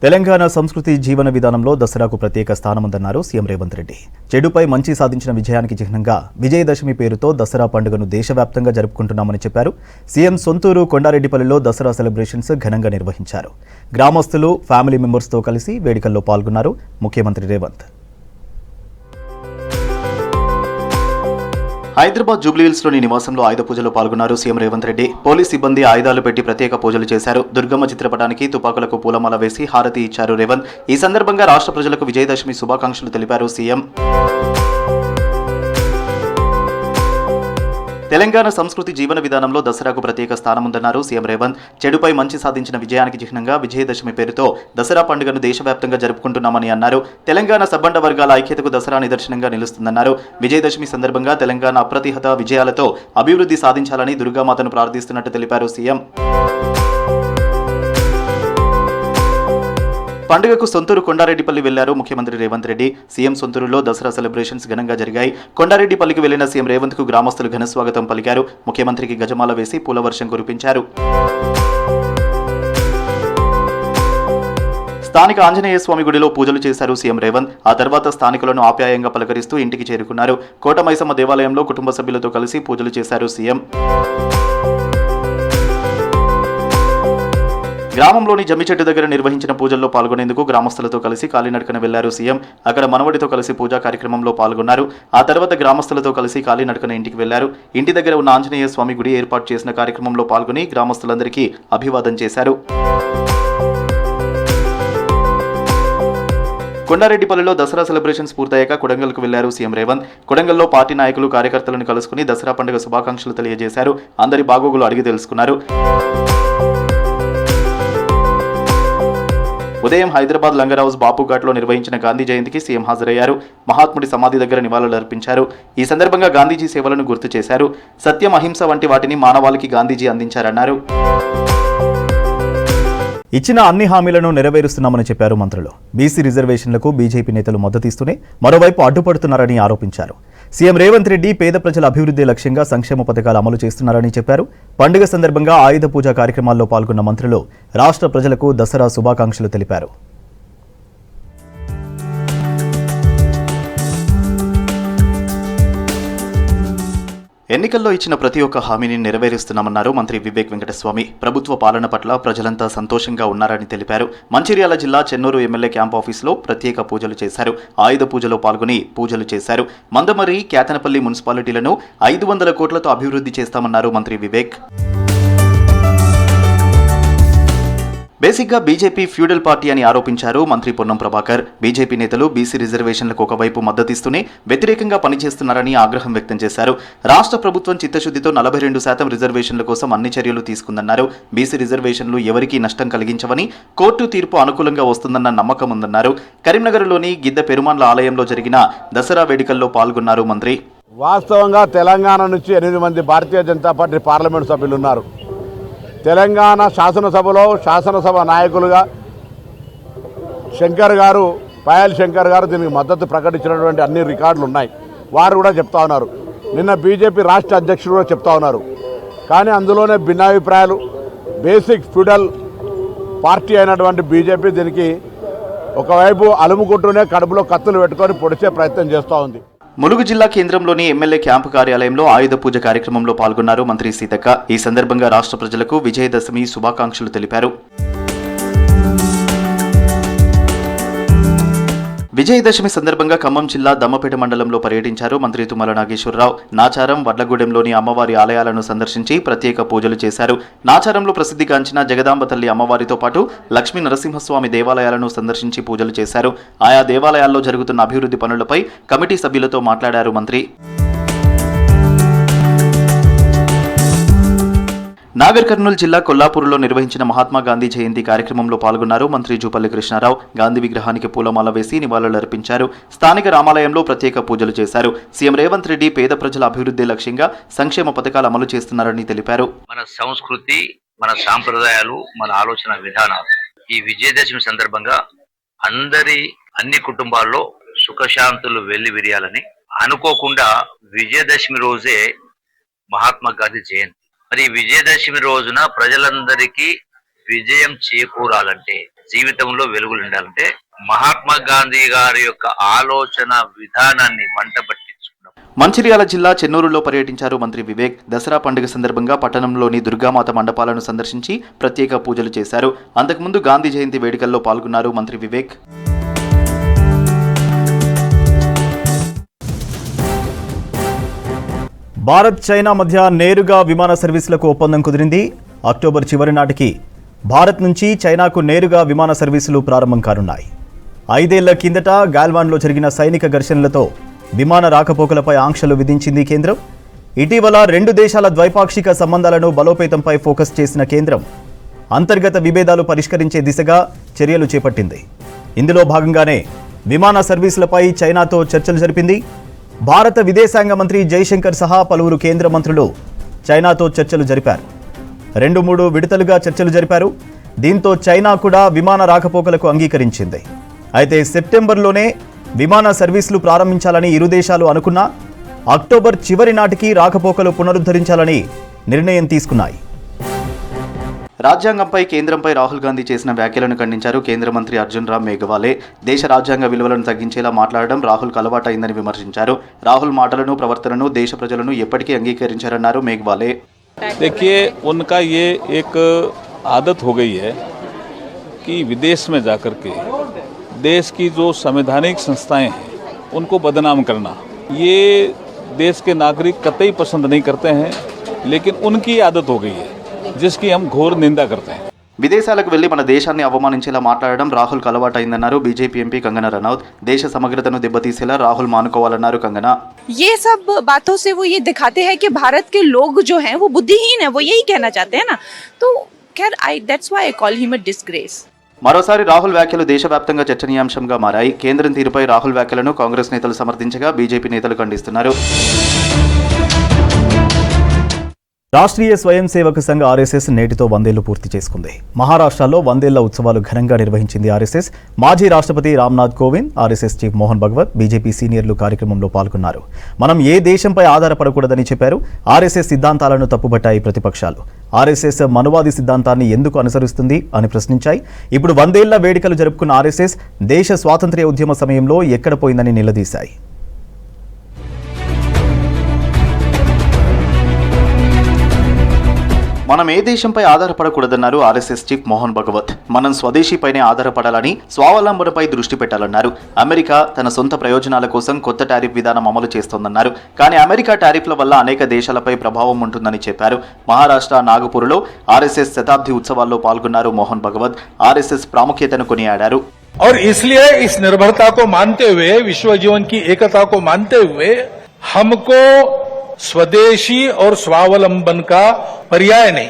తెలంగాణ సంస్కృతి జీవన విధానంలో దసరాకు ప్రత్యేక స్థానముందన్నారు సీఎం రేవంత్ రెడ్డి. చెడుపై మంచి సాధించిన విజయానికి చిహ్నంగా విజయదశమి పేరుతో దసరా పండుగను దేశవ్యాప్తంగా జరుపుకుంటున్నామని చెప్పారు. సీఎం సొంతూరు కొండారెడ్డిపల్లిలో దసరా సెలబ్రేషన్స్ ఘనంగా నిర్వహించారు. గ్రామస్తులు, ఫ్యామిలీ మెంబర్స్తో కలిసి వేడుకల్లో పాల్గొన్నారు ముఖ్యమంత్రి రేవంత్. హైదరాబాద్ జూబ్లీహిల్స్లోని నివాసంలో ఆయుధ పూజలో పాల్గొన్నారు సీఎం రేవంత్ రెడ్డి. పోలీస్ సిబ్బంది ఆయుధాలు పెట్టి ప్రత్యేక పూజలు చేశారు. దుర్గమ్మ చిత్రపటానికి తుపాకులకు పూలమాల వేసి హారతి ఇచ్చారు రేవంత్. ఈ సందర్భంగా రాష్ట్ర ప్రజలకు విజయదశమి శుభాకాంక్షలు తెలిపారు సీఎం. తెలంగాణ సంస్కృతి జీవన విధానంలో దసరాకు ప్రత్యేక స్థానముందన్నారు సీఎం రేవంత్. చెడుపై మంచి సాధించిన విజయానికి చిహ్నంగా విజయదశమి పేరుతో దసరా పండుగను దేశవ్యాప్తంగా జరుపుకుంటున్నామని అన్నారు. తెలంగాణ సబ్బండ వర్గాల ఐక్యతకు దసరా నిదర్శనంగా నిలుస్తుందన్నారు. విజయదశమి సందర్భంగా తెలంగాణ అప్రతిహత విజయాలతో అభివృద్ధి సాధించాలని దుర్గామాతను ప్రార్థిస్తున్నట్టు తెలిపారు సీఎం. పండుగకు సొంతూరు కొండారెడ్డిపల్లి వెళ్లారు ముఖ్యమంత్రి రేవంత్ రెడ్డి. సీఎం సొంతూరులో దసరా సెలబ్రేషన్స్ ఘనంగా జరిగాయి. కొండారెడ్డిపల్లికి వెళ్లిన సీఎం రేవంత్ కు గ్రామస్తులు ఘనస్వాగతం పలికారు. ముఖ్యమంత్రికి గజమాల వేసి పూలవర్షం కురిపించారు. స్థానిక ఆంజనేయ స్వామి గుడిలో పూజలు చేశారు సీఎం రేవంత్. ఆ తర్వాత స్థానికులను ఆప్యాయంగా పలకరిస్తూ ఇంటికి చేరుకున్నారు. కోటమైసమ్మ దేవాలయంలో కుటుంబ సభ్యులతో కలిసి పూజలు చేశారు సీఎం. గ్రామంలోని జమ్మి చెట్టు దగ్గర నిర్వహించిన పూజల్లో పాల్గొనేందుకు గ్రామస్తులతో కలిసి కాలినడకన వెళ్లారు సీఎం. అక్కడ మనవడితో కలిసి పూజా కార్యక్రమంలో పాల్గొన్నారు. ఆ తర్వాత గ్రామస్తులతో కలిసి కాలినడకన ఇంటికి వెళ్లారు. ఇంటి దగ్గర ఉన్న ఆంజనేయ స్వామి గుడి ఏర్పాటు చేసిన కార్యక్రమంలో పాల్గొని గ్రామస్తులందరికీ అభివాదం చేశారు. కొండారెడ్డిపల్లిలో దసరా సెలబ్రేషన్స్ పూర్తయ్యాక కొడంగల్కు వెళ్లారు సీఎం రేవంత్. కొడంగల్లో పార్టీ నాయకులు, కార్యకర్తలను కలుసుకుని దసరా పండుగ శుభాకాంక్షలు తెలియజేశారు. అందరి బాగోగులు అడిగి తెలుసుకున్నారు. ఉదయం హైదరాబాద్ లంగర్ హౌస్ బాపుఘాట్లో నిర్వహించిన గాంధీ జయంతికి సీఎం హాజరయ్యారు. మహాత్ముడి సమాధి దగ్గర నివాళులు అర్పించారు. ఈ సందర్భంగా గాంధీజీ సేవలను గుర్తు చేశారు. సత్యం, అహింస వంటి వాటిని మానవాళికి గాంధీజీ అందించారన్నారు. ఇచ్చిన అన్ని హామీలను నెరవేరుస్తున్నామని చెప్పారు మంత్రులు. బీసీ రిజర్వేషన్లకు బీజేపీ నేతలు మద్దతిస్తూనే మరోవైపు అడ్డుపడుతున్నారని ఆరోపించారు. సీఎం రేవంత్ రెడ్డి పేద ప్రజల అభివృద్ధి లక్ష్యంగా సంక్షేమ పథకాలు అమలు చేస్తున్నారని చెప్పారు. పండుగ సందర్భంగా ఆయుధ పూజ కార్యక్రమాల్లో పాల్గొన్న మంత్రులు రాష్ట్ర ప్రజలకు దసరా శుభాకాంక్షలు తెలిపారు. ఎన్నికల్లో ఇచ్చిన ప్రతి ఒక్క హామీని నెరవేరుస్తున్నామన్నారు మంత్రి వివేక్ వెంకటస్వామి. ప్రభుత్వ పాలన పట్ల ప్రజలంతా సంతోషంగా ఉన్నారని తెలిపారు. మంచిర్యాల జిల్లా చెన్నూరు ఎమ్మెల్యే క్యాంప్ ఆఫీసులో ప్రత్యేక పూజలు చేశారు. ఆయుధ పూజలో పాల్గొని పూజలు చేశారు. మందమర్రి, కేతనపల్లి మున్సిపాలిటీలను 500 కోట్లతో అభివృద్ధి చేస్తామన్నారు మంత్రి వివేక్. బేసిక్గా బీజేపీ ఫ్యూడల్ పార్టీ అని ఆరోపించారు మంత్రి పొన్నం ప్రభాకర్. బీజేపీ నేతలు బీసీ రిజర్వేషన్లకు ఒకవైపు మద్దతిస్తూనే వ్యతిరేకంగా పనిచేస్తున్నారని ఆగ్రహం వ్యక్తం చేశారు. రాష్ట్ర ప్రభుత్వం చిత్తశుద్ధితో 42% రిజర్వేషన్ల కోసం అన్ని చర్యలు తీసుకుందన్నారు. బీసీ రిజర్వేషన్లు ఎవరికీ నష్టం కలిగించవని, కోర్టు తీర్పు అనుకూలంగా వస్తుందన్న నమ్మకం ఉందన్నారు. కరీంనగర్లోని గిద్ద పెరుమాన్ల ఆలయంలో జరిగిన దసరా వేడుకల్లో పాల్గొన్నారు మంత్రి. వాస్తవంగా తెలంగాణ నుంచి 8 మంది భారతీయ జనతా పార్టీ పార్లమెంటు సభ్యులు ఉన్నారు. తెలంగాణ శాసనసభ నాయకులుగా శంకర్ గారు, పాయల్ శంకర్ గారు దీనికి మద్దతు ప్రకటించినటువంటి అన్ని రికార్డులు ఉన్నాయి. వారు కూడా చెప్తా ఉన్నారు. నిన్న బీజేపీ రాష్ట్ర అధ్యక్షుడు కూడా చెప్తా ఉన్నారు. కానీ అందులోనే భిన్నాభిప్రాయాలు. బేసిక్ ఫ్యూడల్ పార్టీ అయినటువంటి బీజేపీ దీనికి ఒకవైపు అలుముకుంటూనే కడుపులో కత్తులు పెట్టుకొని పొడిచే ప్రయత్నం చేస్తూ ఉంది. ములుగు జిల్లా కేంద్రంలోని ఎమ్మెల్యే క్యాంపు కార్యాలయంలో ఆయుధ పూజ కార్యక్రమంలో పాల్గొన్నారు మంత్రి సీతక్క. ఈ సందర్భంగా రాష్ట్ర ప్రజలకు విజయదశమి శుభాకాంక్షలు తెలిపారు. విజయదశమి సందర్భంగా ఖమ్మం జిల్లా దమ్మపేట మండలంలో పర్యటించారు మంత్రి తుమ్మల నాగేశ్వరరావు. నాచారం, వడ్లగూడెంలోని అమ్మవారి ఆలయాలను సందర్శించి ప్రత్యేక పూజలు చేశారు. నాచారంలో ప్రసిద్ధిగాంచిన జగదాంబ తల్లి అమ్మవారితో పాటు లక్ష్మీ నరసింహస్వామి దేవాలయాలను సందర్శించి పూజలు చేశారు. ఆయా దేవాలయాల్లో జరుగుతున్న అభివృద్ధి పనులపై కమిటీ సభ్యులతో మాట్లాడారు మంత్రి. నాగర్ కర్నూలు జిల్లా కొల్లాపూర్లో నిర్వహించిన మహాత్మా గాంధీ జయంతి కార్యక్రమంలో పాల్గొన్నారు మంత్రి జూపల్లి కృష్ణారావు. గాంధీ విగ్రహానికి పూలమాల వేసి నివాళులర్పించారు. స్థానిక రామాలయంలో ప్రత్యేక పూజలు చేశారు. సీఎం రేవంత్ రెడ్డి పేద ప్రజల అభివృద్ధి లక్ష్యంగా సంక్షేమ పథకాలు అమలు చేస్తున్నారని తెలిపారు. మన సంస్కృతి, మన సాంప్రదాయాలు, మన ఆలోచన విధానాలు ఈ విజయదశమి సందర్భంగా అన్ని కుటుంబాల్లో సుఖశాంతులు వెళ్లి విరియాలని అనుకోకుండా విజయదశమి రోజే మహాత్మా గాంధీ జయంతి. మరి విజయదశమి రోజున ప్రజలందరికీ విజయం చేకూరాలంటే జీవితంలో వెలుగులు ఉండాలంటే మహాత్మా గాంధీ గారి యొక్క ఆలోచన విధానాన్ని మంట పట్టించుకున్నాం. మంచిర్యాల జిల్లా చెన్నూరులో పర్యటించారు మంత్రి వివేక్. దసరా పండుగ సందర్భంగా పట్టణంలోని దుర్గామాత మండపాలను సందర్శించి ప్రత్యేక పూజలు చేశారు. అంతకుముందు గాంధీ జయంతి వేడుకల్లో పాల్గొన్నారు మంత్రి వివేక్. భారత్ చైనా మధ్య నేరుగా విమాన సర్వీసులకు ఒప్పందం కుదిరింది. అక్టోబర్ చివరి నాటికి భారత్ నుంచి చైనాకు నేరుగా విమాన సర్వీసులు ప్రారంభం కానున్నాయి. 5 ఏళ్ల కిందట గాల్వాన్లో జరిగిన సైనిక ఘర్షణలతో విమాన రాకపోకలపై ఆంక్షలు విధించింది కేంద్రం. ఇటీవల 2 దేశాల ద్వైపాక్షిక సంబంధాలను బలోపేతంపై ఫోకస్ చేసిన కేంద్రం అంతర్గత విభేదాలు పరిష్కరించే దిశగా చర్యలు చేపట్టింది. ఇందులో భాగంగానే విమాన సర్వీసులపై చైనాతో చర్చలు జరిపింది. భారత విదేశాంగ మంత్రి జైశంకర్ సహా పలువురు కేంద్ర మంత్రులు చైనాతో చర్చలు జరిపారు. 2-3 విడతలుగా చర్చలు జరిపారు. దీంతో చైనా కూడా విమాన రాకపోకలకు అంగీకరించింది. అయితే సెప్టెంబర్లోనే విమాన సర్వీసులు ప్రారంభించాలని ఇరు దేశాలు అనుకున్నా అక్టోబర్ చివరి నాటికి రాకపోకలు పునరుద్ధరించాలని నిర్ణయం తీసుకున్నాయి. రాజ్యాంగంపై కేంద్రంపై రాహుల్ గాంధీ చేసిన వ్యాఖ్యలను ఖండించారు కేంద్ర మంత్రి అర్జున్ రామ్ మేఘవాలే. దేశ రాజ్యాంగ విలువలను తగ్గించేలా మాట్లాడడం రాహుల్కు అలవాటైందని విమర్శించారు. రాహుల్ మాటలను ప్రవర్తనను దేశ ప్రజలను ఎప్పటికీ అంగీకరించారన్నారు మేఘవాలే. देखिए, उनका ये एक आदत हो गई है कि विदेश में जाकर के देश की जो संवैधानिक संस्थाएं हैं उनको बदनाम करना, ये देश के नागरिक कतई पसंद नहीं करते हैं, लेकिन उनकी आदत हो गई है जिसकी हम घोर निंदा करते हैं. విదేశాలకు వెళ్లి మన దేశాన్ని అవమానించేలా మాట్లాడడం రాహుల్కు అలవాటైందన్నారు బీజేపీ ఎంపీ కంగనా రనౌత్. దేశ సమగ్రతను దెబ్బతీసేలా రాహుల్ మానుకోవాలన్నారు కంగనా. ये सब बातों से वो ये दिखाते हैं कि भारत के लोग जो हैं वो बुद्धिहीन है, वो यही कहना चाहते हैं ना. तो खैर that's why I call him a disgrace. మరోసారి రాహుల్ వ్యాఖ్యలు దేశవ్యాప్తంగా చర్చనీయాంశంగా మారాయి. కేంద్రం తీరుపై రాహుల్ వ్యాఖ్యలను కాంగ్రెస్ నేతలు సమర్థించగా బీజేపీ నేతలు ఖండిస్తున్నారు. రాష్ట్రీయ స్వయం సేవక సంఘ్ ఆర్ఎస్ఎస్ నేటితో 100 ఏళ్లు పూర్తి చేసుకుంది. మహారాష్ట్రలో 100 ఏళ్ల ఉత్సవాలు ఘనంగా నిర్వహించింది ఆర్ఎస్ఎస్. మాజీ రాష్ట్రపతి Ramnath Kovind, RSS chief Mohan Bhagwat, BJP సీనియర్లు కార్యక్రమంలో పాల్గొన్నారు. మనం ఏ దేశంపై ఆధారపడకూడదని చెప్పారు. ఆర్ఎస్ఎస్ సిద్ధాంతాలను తప్పుబట్టాయి ప్రతిపక్షాలు. ఆర్ఎస్ఎస్ మనువాది సిద్ధాంతాన్ని ఎందుకు అనుసరిస్తుంది అని ప్రశ్నించాయి. ఇప్పుడు 100 ఏళ్ల వేడుకలు జరుపుకున్న ఆర్ఎస్ఎస్ దేశ స్వాతంత్ర్య ఉద్యమ సమయంలో ఎక్కడ పోయిందని నిలదీశాయి. మనం ఏ దేశంపై ఆధారపడకూడదన్నారు ఆర్ఎస్ఎస్ చీఫ్ మోహన్ భగవత్. మనం స్వదేశీపైనే ఆధారపడాలని, స్వావలంబనపై దృష్టి పెట్టాలన్నారు. అమెరికా తన సొంత ప్రయోజనాల కోసం కొత్త టారిఫ్ విధానం అమలు చేస్తోందన్నారు. కానీ అమెరికా టారిఫ్ల వల్ల అనేక దేశాలపై ప్రభావం ఉంటుందని చెప్పారు. మహారాష్ట్ర నాగపూర్లో ఆర్ఎస్ఎస్ శతాబ్ది ఉత్సవాల్లో పాల్గొన్నారు మోహన్ భగవత్. ఆర్ఎస్ఎస్ ప్రాముఖ్యతను కొనియాడారు. और इसलिए इस निर्भरता को मानते हुए, विश्व जीवन की एकता को मानते हुए हमको स्वदेशी और स्वावलंबन का पर्याय नहीं,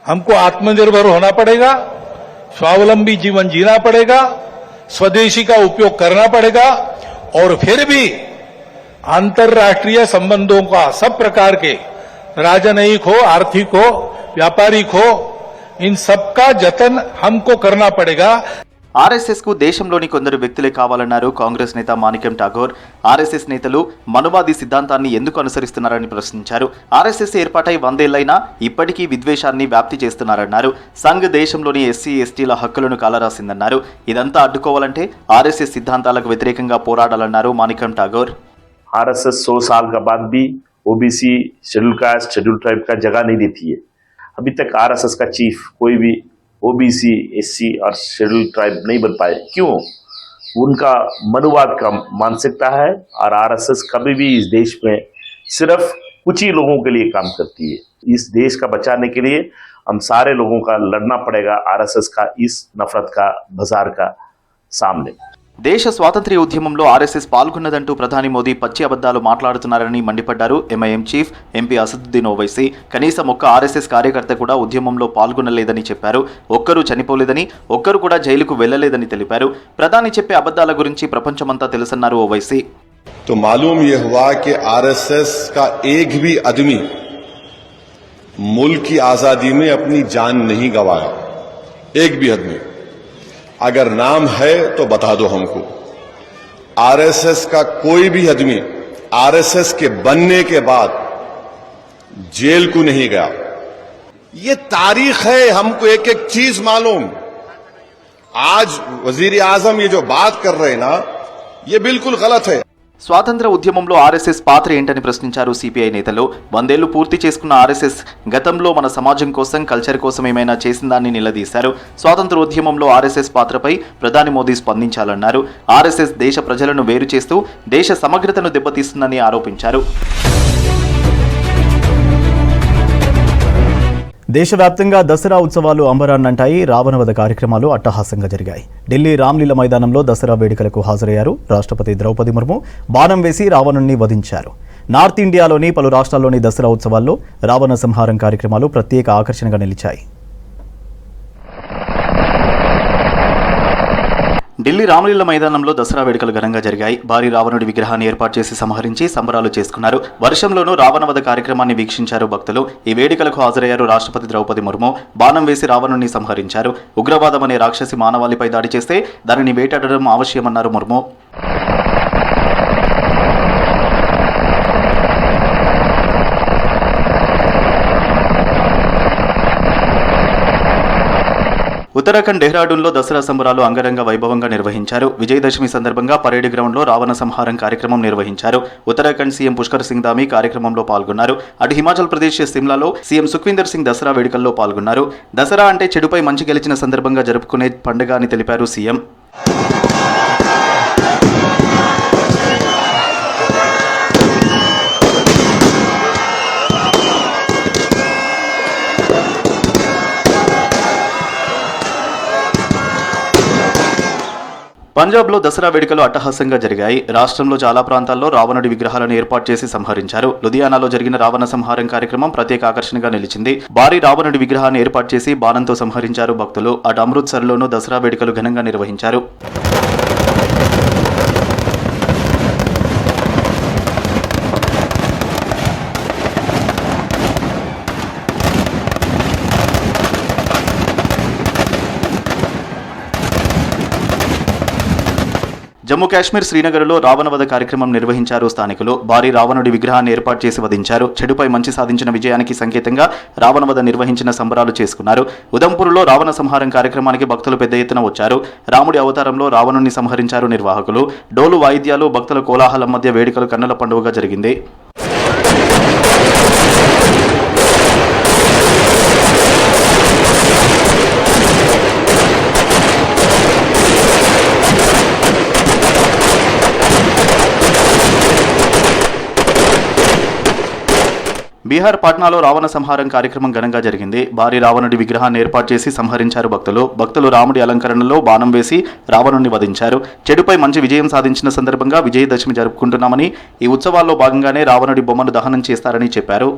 हमको आत्मनिर्भर होना पड़ेगा, स्वावलंबी जीवन जीना पड़ेगा, स्वदेशी का उपयोग करना पड़ेगा और फिर भी अंतर्राष्ट्रीय संबंधों का सब प्रकार के राजनयिक हो, आर्थिक हो, व्यापारिक हो, इन सबका जतन हमको करना पड़ेगा. ఆర్ఎస్ఎస్ కు దేశంలోని కొందరు వ్యక్తులే కావాలన్నారు కాంగ్రెస్ నేత మాణిక్యం ఠాగూర్. ఆర్ఎస్ఎస్ నేతలు మనువాది సిద్ధాంతాన్ని ఎందుకు అనుసరిస్తున్నారని ప్రశ్నించారు. ఆర్ఎస్ఎస్ ఏర్పాటై 100 ఏళ్లైనా ఇప్పటికీ విద్వేషాన్ని వ్యాప్తి చేస్తున్నారన్నారు. సంఘ్ దేశంలోని ఎస్సీ ఎస్టీల హక్కులను కాలరాసిందన్నారు. ఇదంతా అడ్డుకోవాలంటే ఆర్ఎస్ఎస్ సిద్ధాంతాలకు వ్యతిరేకంగా పోరాడాలన్నారు మాణిక్యం ఠాగూర్. आरएसएस 100 साल का बाद भी OBC, schedule caste, schedule tribe का जगह नहीं देती है. अभी तक आरएसएस का चीफ कोई भी ओबीसी, एससी और शेड्यूल ट्राइब नहीं बन पाए. क्यों? उनका मनुवाद का मानसिकता है और आरएसएस कभी भी इस देश में सिर्फ कुछ ही लोगों के लिए काम करती है. इस देश का बचाने के लिए हम सारे लोगों का लड़ना पड़ेगा आरएसएस का इस नफरत का बाजार का सामने. దేశ స్వాతంత్ర్య ఉద్యమంలో ఆర్ఎస్ఎస్ పాల్గొన్నదంటూ ప్రధాని మోదీ పచ్చి అబద్ధాలు మాట్లాడుతున్నారని మండిపడ్డారు MIM chief MP Asaduddin Owaisi. కనీసం ఒక్క ఆర్ఎస్ఎస్ కార్యకర్త కూడా ఉద్యమంలో పాల్గొనలేదని చెప్పారు. ఒక్కరూ చనిపోలేదని, ఒక్కరు కూడా జైలుకు వెళ్లలేదని తెలిపారు. ప్రధాని చెప్పే అబద్ధాల గురించి ప్రపంచమంతా తెలుసన్నారు ఓవైసీ. तो मालूम यह हुआ कि आरएसएस का एक भी आदमी मुल्क की आजादी में अपनी जान नहीं गंवाया. एक भी आदमी, अगर नाम है तो बता दो हमको. आरएसएस का कोई भी आदमी आरएसएस के बनने के बाद जेल को नहीं गया. ये तारीख है, हमको एक एक चीज मालूम. आज वजीर आजम ये जो बात कर रहे हैं ना, ये बिल्कुल गलत है। స్వాతంత్ర ఉద్యమంలో ఆర్ఎస్ఎస్ పాత్ర ఏంటని ప్రశ్నించారు సిపిఐ నేతలు. 100 ఏళ్లు పూర్తి చేసుకున్న ఆర్ఎస్ఎస్ గతంలో మన సమాజం కోసం, కల్చర్ కోసం ఏమైనా చేసిందాన్ని నిలదీశారు. స్వాతంత్ర ఉద్యమంలో ఆర్ఎస్ఎస్ పాత్రపై ప్రధాని మోదీ స్పందించాలన్నారు. ఆర్ఎస్ఎస్ దేశ ప్రజలను వేరు చేస్తూ దేశ సమగ్రతను దెబ్బతీస్తుందని ఆరోపించారు. దేశవ్యాప్తంగా దసరా ఉత్సవాలు అంబరాన్నంటాయి. రావణవధ కార్యక్రమాలు అట్టహాసంగా జరిగాయి. ఢిల్లీ రామ్లీలా మైదానంలో దసరా వేడుకలకు హాజరయ్యారు రాష్ట్రపతి ద్రౌపది ముర్ము. బాణం వేసి రావణుణ్ణి వధించారు. నార్త్ ఇండియాలోని పలు రాష్ట్రాల్లోని దసరా ఉత్సవాల్లో రావణ సంహారం కార్యక్రమాలు ప్రత్యేక ఆకర్షణగా నిలిచాయి. ఢిల్లీ రామలీలా మైదానంలో దసరా వేడుకలు ఘనంగా జరిగాయి. భారీ రావణుడి విగ్రహాన్ని ఏర్పాటు చేసి సంహరించి సంబరాలు చేసుకున్నారు. వర్షంలోనూ రావణవధ కార్యక్రమాన్ని వీక్షించారు భక్తులు. ఈ వేడుకలకు హాజరయ్యారు రాష్ట్రపతి ద్రౌపది ముర్ము. బాణం వేసి రావణుణ్ణి సంహరించారు. ఉగ్రవాదం అనే రాక్షసి మానవాళిపై దాడి చేస్తే దానిని వేటాడడం అవశ్యమన్నారు ముర్ము. ఉత్తరాఖండ్ డెహ్రాడూన్లో దసరా సంబరాలు అంగరంగ వైభవంగా నిర్వహించారు. విజయదశమి సందర్భంగా పరేడ్ గ్రౌండ్లో రావణ సంహారం కార్యక్రమం నిర్వహించారు. ఉత్తరాఖండ్ సీఎం పుష్కర్ సింగ్ ధామీ కార్యక్రమంలో పాల్గొన్నారు. అటు హిమాచల్ ప్రదేశ్ సిమ్లాలో సీఎం సుఖ్వీందర్ సింగ్ దసరా వేడుకల్లో పాల్గొన్నారు. దసరా అంటే చెడుపై మంచి గెలిచిన సందర్భంగా జరుపుకునే పండుగ అని తెలిపారు సీఎం. పంజాబ్లో దసరా వేడుకలు అట్టహాసంగా జరిగాయి. రాష్ట్రంలో చాలా ప్రాంతాల్లో రావణుడి విగ్రహాలను ఏర్పాటు చేసి సంహరించారు. లుధియానాలో జరిగిన రావణ సంహారం కార్యక్రమం ప్రత్యేక ఆకర్షణగా నిలిచింది. భారీ రావణుడి విగ్రహాన్ని ఏర్పాటు చేసి బాణంతో సంహరించారు భక్తులు. అటు అమృత్సర్లోనూ దసరా వేడుకలు ఘనంగా నిర్వహించారు. జమ్మూ కాశ్మీర్ శ్రీనగర్లో రావణవధ కార్యక్రమం నిర్వహించారు స్థానికులు. భారీ రావణుడి విగ్రహాన్ని ఏర్పాటు చేసి వధించారు. చెడుపై మంచి సాధించిన విజయానికి సంకేతంగా రావణవధ నిర్వహించిన సంబరాలు చేసుకున్నారు. ఉదంపూర్లో రావణ సంహారం కార్యక్రమానికి భక్తులు పెద్ద ఎత్తున వచ్చారు. రాముడి అవతారంలో రావణుణ్ణి సంహరించారు నిర్వాహకులు. డోలు వాయిద్యాలు, భక్తుల కోలాహలం మధ్య వేడుకలు కన్నుల పండుగగా జరిగింది. బీహార్ పాట్నాలో రావణ సంహారం కార్యక్రమం ఘనంగా జరిగింది. భారీ రావణుడి విగ్రహాన్ని ఏర్పాటు చేసి సంహరించారు భక్తులు రాముడి అలంకరణలో బాణం వేసి రావణుణ్ణి వధించారు. చెడుపై మంచి విజయం సాధించిన సందర్భంగా విజయదశమి జరుపుకుంటున్నామని, ఈ ఉత్సవాల్లో భాగంగానే రావణుడి బొమ్మను దహనం చేస్తారని చెప్పారు.